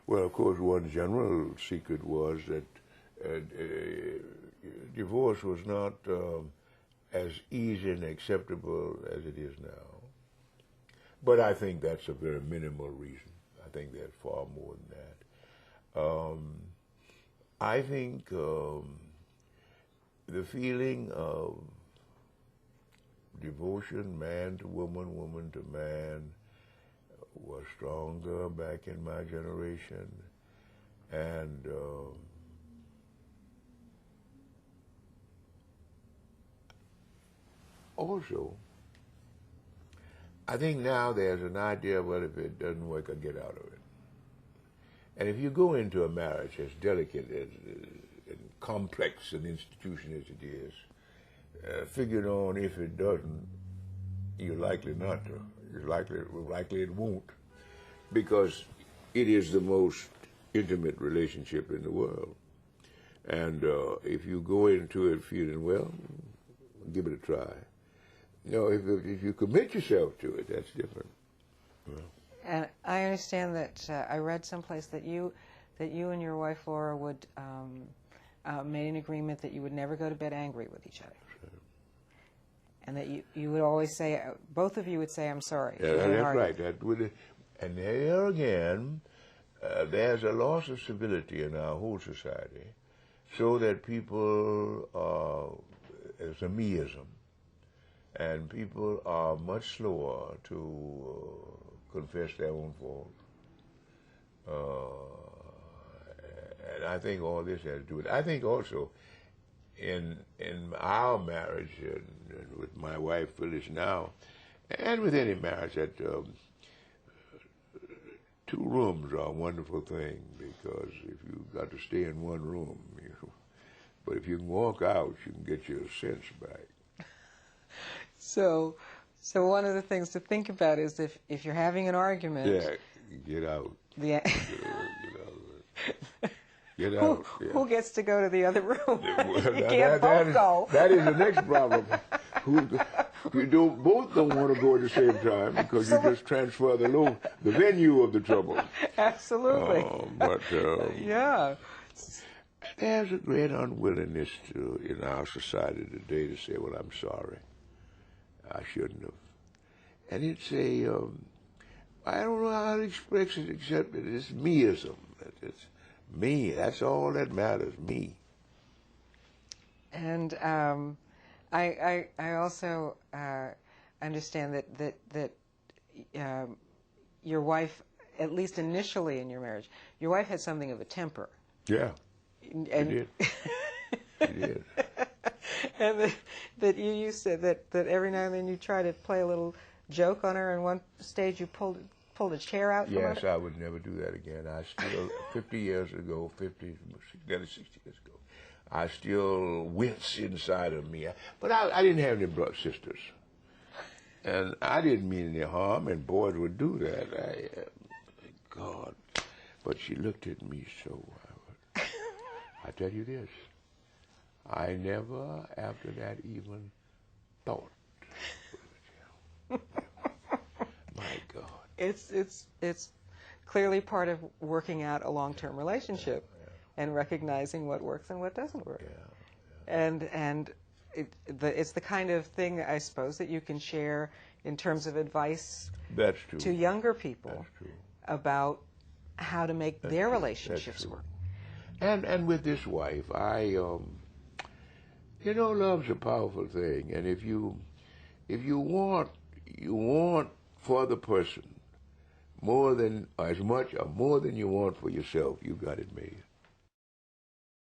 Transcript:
Well, of course, one general secret was that divorce was not as easy and acceptable as it is now. But I think that's a very minimal reason. I think there's far more than that. I think the feeling of devotion, man to woman, woman to man, was stronger back in my generation. And also, I think now there's an idea, well, if it doesn't work, I'll get out of it. And if you go into a marriage as delicate and complex an institution as it is, figuring on if it doesn't, you're likely not to. You're likely it won't, because it is the most intimate relationship in the world. And if you go into it feeling, well, give it a try. You know, if you commit yourself to it, that's different. Yeah. And I understand that I read someplace that you and your wife Laura would made an agreement that you would never go to bed angry with each other. Sure. And that you would always say, both of you would say, "I'm sorry." Yeah, that's right. And there again, there's a loss of civility in our whole society, so that people it's a meism, and people are much slower to confess their own fault. And I think all this has to do with it. I think also in our marriage, and with my wife Phyllis now, and with any marriage, that 2 rooms are a wonderful thing, because if you've got to stay in 1 room, but if you can walk out, you can get your sense back. So one of the things to think about is if you're having an argument, yeah, get out. Yeah. Get out. Yeah. Who gets to go to the other room? Well, you can't both go. That is the next problem. Both don't want to go at the same time, because you just transfer the venue of the trouble. Absolutely. Yeah. There's a great unwillingness in our society today to say, "Well, I'm sorry. I shouldn't have." And it's I don't know how to express it except that it's meism. It's me. That's all that matters. Me. And I also understand that your wife, at least initially in your marriage, your wife had something of a temper. Yeah. And she did. She did. And that you used to, that every now and then you try to play a little joke on her, and one stage you pulled a chair out from her? Yes, I would never do that again. I still, 50 years ago, 60 years ago, I still wince inside of me. But I didn't have any sisters. And I didn't mean any harm, and boys would do that. God. But she looked at me so. I tell you this, I never, after that, even thought. My God. It's clearly part of working out a long-term relationship, and recognizing what works and what doesn't work. And it's the kind of thing, I suppose, that you can share in terms of advice to younger people about how to make their relationships work. And with this wife, love's a powerful thing, and if you want for the person more than you want for yourself, you got it made.